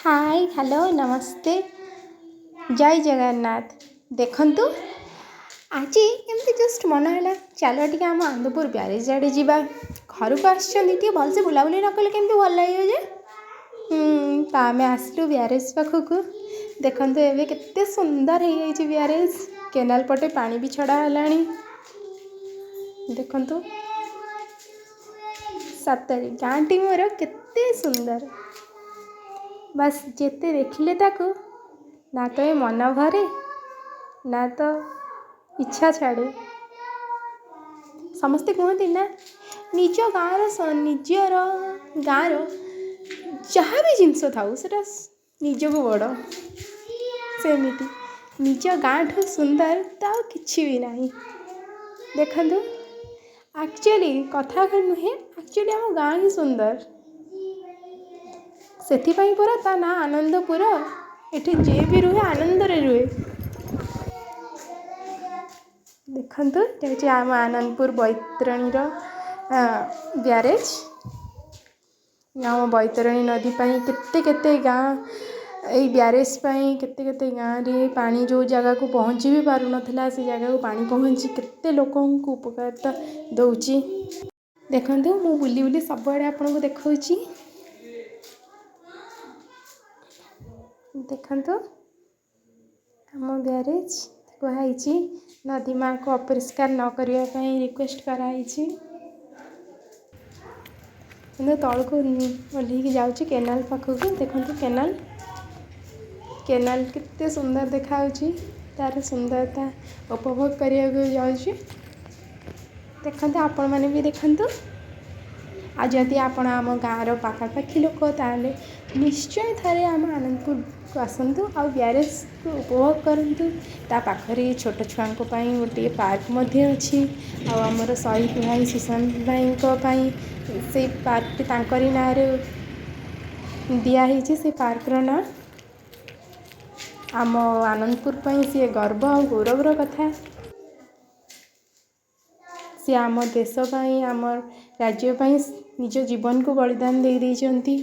Hi hello नमस्ते जय जगन्नाथ। देखंतु आज एमती जस्ट मन है चलो टी आम आनंदपुर ब्यारेज आड़े जावा। घर को आसछन्ती भलसे बुलाबुली न कले केमती भल लगे जे तो आम आसलु ब्यारेज पाखक। देखंतु एबे केते सुंदर हो जाइए ब्यारेज। केनाल पटे पानी भी छड़ा हलानी। देखंतु सतरे गाँटी मोर केते सुंदर। बस जेते देखिले ताकू ना तो ये मन भरे ना तो इच्छा छाड़े। समस्ते कहते ना निज गाँव निजर गाँव जहाँ भी जिनस थाऊ से निजक बड़ सेमिति निज गाँ ठू सुंदर तो किछि भी नहीं। देखंतु एक्चुअली कथा नुहे एक्चुअली आम गाँ ही सुंदर से पूरा ता ना आनंदपुर। एठी जे भी रुहे आनंद रे रुहे। देखंतु ये आम आनंदपुर बैतरणी ब्यारेज। आम बैतरणी नदी पाई केते केते गाँ यही ब्यारेज पाई केते केते गाँ रे पानी जो जगह को पहुँची भी पारु नथिला से जगह को पानी पहुँची केते लोकों को उपकारिता दउची। देखंतु मु बुली बुली सब आड़े आपन को देखौची। देखंतु आम ब्यारेज कहुई नदी माँ को अपरिष्कार न करने रिक्वेस्ट कराई। तल को ओह्ल जाऊँगी केनाल पाखक। देखो केनाल केनाल केते सुंदर देखा तार सुंदरता उपभोग करने जाऊँगी। देखते आपण मैंने भी देखंतु। आ जदि आपण आम गाँव पाखापाखी लोक ताले निश्चय थारे आम आनंदपुर को आसतु आ ब्यारेज को उपभोग करंतु। ता पाखरे छोट छुआ गोटे पार्क मध्य अच्छी। आमर शहीद भाई सुशांत भाई से पार्क तांकरी ना रे दिया से पार्कर ना आम आनंदपुर पाई सी गर्व और गौरवर कथा। सी आम देश पाई आम राज्य पाई निज जीवन को बलिदान दे देइचंती।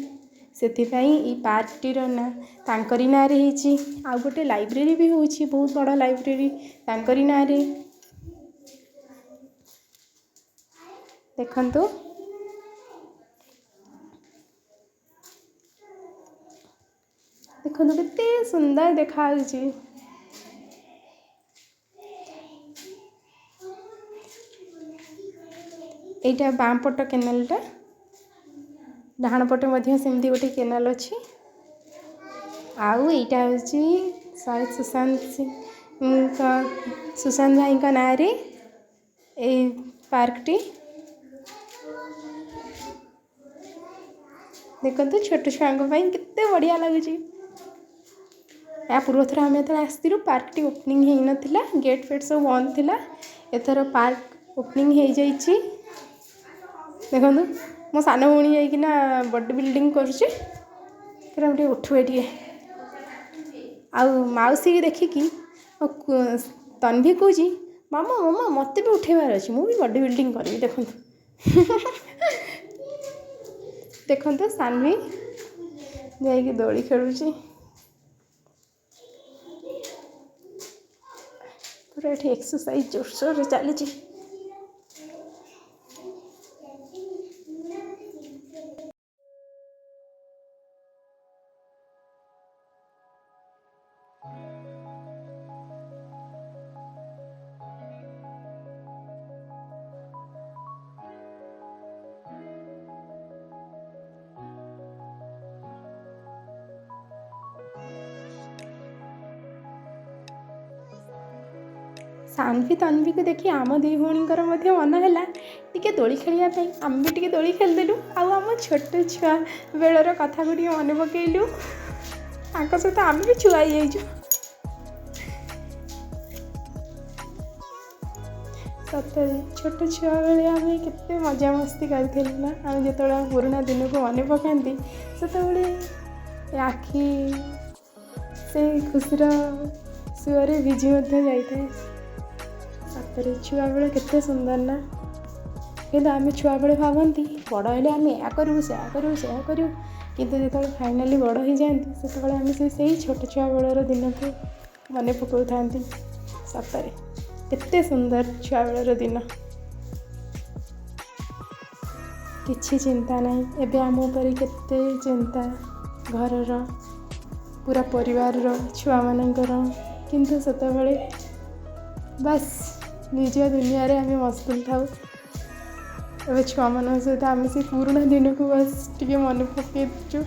सेथिपाई ई पार्क टीर ना तांकरी ना रे हिची। आ गोटे लाइब्रेरी भी होची बहुत बड़ा लाइब्रेरी तांकरी ना रे। देखंतु देखंतु केते सुंदर देखा होची। एटा बाम पट केनालटा डाहाण पटे मध्य सेमती गोटे केनाल अच्छी। आउ एटा होची शहीद सुशांत भाई का ना रे ए पार्क टी। देखो छोट छुआ केते बढ़िया लगुच। या पूर्व थर आम जो आसलु पार्क टी ओपनिंग हो नाला गेट फेट सब बंद थिला। एथर पार्क ओपनिंग हो जाइए। देखो मो सान भौणी जाइकिना बॉडी बिल्डिंग करुचे उठुए टे आउसी की देखिकी तन्वी कौची मामा मामा मत भी उठेबार अच्छी मुझे बॉडी बिल्डिंग करी। देखो देखो सानवी जाइए दोली खेलुची। पूरा ये एक्सरसाइज जोरसोर चली। सानवी तन्वी को देखी आम दी भौणीकर मन है टी दोली खेलने आम भी टी दोली खेलदेलु। आम छोट छुआ बेलर कथा को मन पकईलु। सहित आम भी छुआ जाइजु। सतरे छोट छुआ बेले आम केते मजा मस्ती करथिलु ना। आम जो पुराना दिन को मन पकाती से आखि से खुशीर सुअरे भिजी जाए। सतरे छुआ बेले केते सुंदर ना। कि आम छुआ बेले भावती बड़ हेले आम या करूँ से करूँ କିନ୍ତୁ ଯେତେବେଳେ ଫାଇନାଲି ବଡ଼ ହେଇଯାଆନ୍ତି ସେତେବେଳେ ଆମେ ସେଇ ଛୋଟ ଛୁଆ ବେଳର ଦିନକୁ ମନେ ପକାଉଥାନ୍ତି। ସତରେ କେତେ ସୁନ୍ଦର ଛୁଆବେଳର ଦିନ। କିଛି ଚିନ୍ତା ନାହିଁ। ଏବେ ଆମ ଉପରେ କେତେ ଚିନ୍ତା, ଘରର, ପୁରା ପରିବାରର, ଛୁଆମାନଙ୍କର। କିନ୍ତୁ ସେତେବେଳେ ବାସ୍ ନିଜ ଦୁନିଆରେ ଆମେ ମସଗୁଲ୍ ଥାଉ। ଏବେ ଛୁଆମାନଙ୍କ ସହିତ ଆମେ ସେ ପୁରୁଣା ଦିନକୁ ବାସ୍ ଟିକେ ମନେ ପକାଇଛୁ।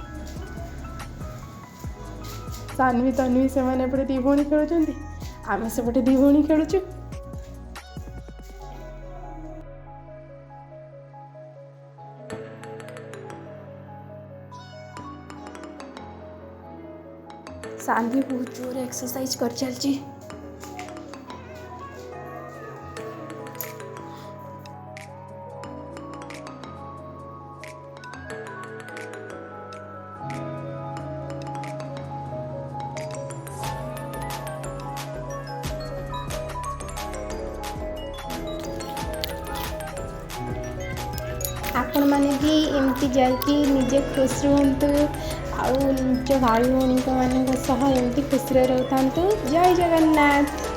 ସାନ୍ଭି ତନ୍ଭି ସେମାନେ ଏପଟେ 2 ଭଉଣୀ ଖେଳୁଛନ୍ତି, ଆମେ ସେପଟେ 2 ଭଉଣୀ ଖେଳୁଛୁ। ସାନ୍ଭି ବହୁତ ଜୋରରେ ଏକ୍ସରସାଇଜ କରିଚାଲିଛି। ଆପଣମାନେ ବି ଏମିତି ଯାଇକି ନିଜେ ଖୁସି ରୁହନ୍ତୁ ଆଉ ନିଜ ଭାଇ ଭଉଣୀଙ୍କ ମାନଙ୍କ ସହ ଏମିତି ଖୁସିରେ ରହୁଥାନ୍ତୁ। ଜୟ ଜଗନ୍ନାଥ।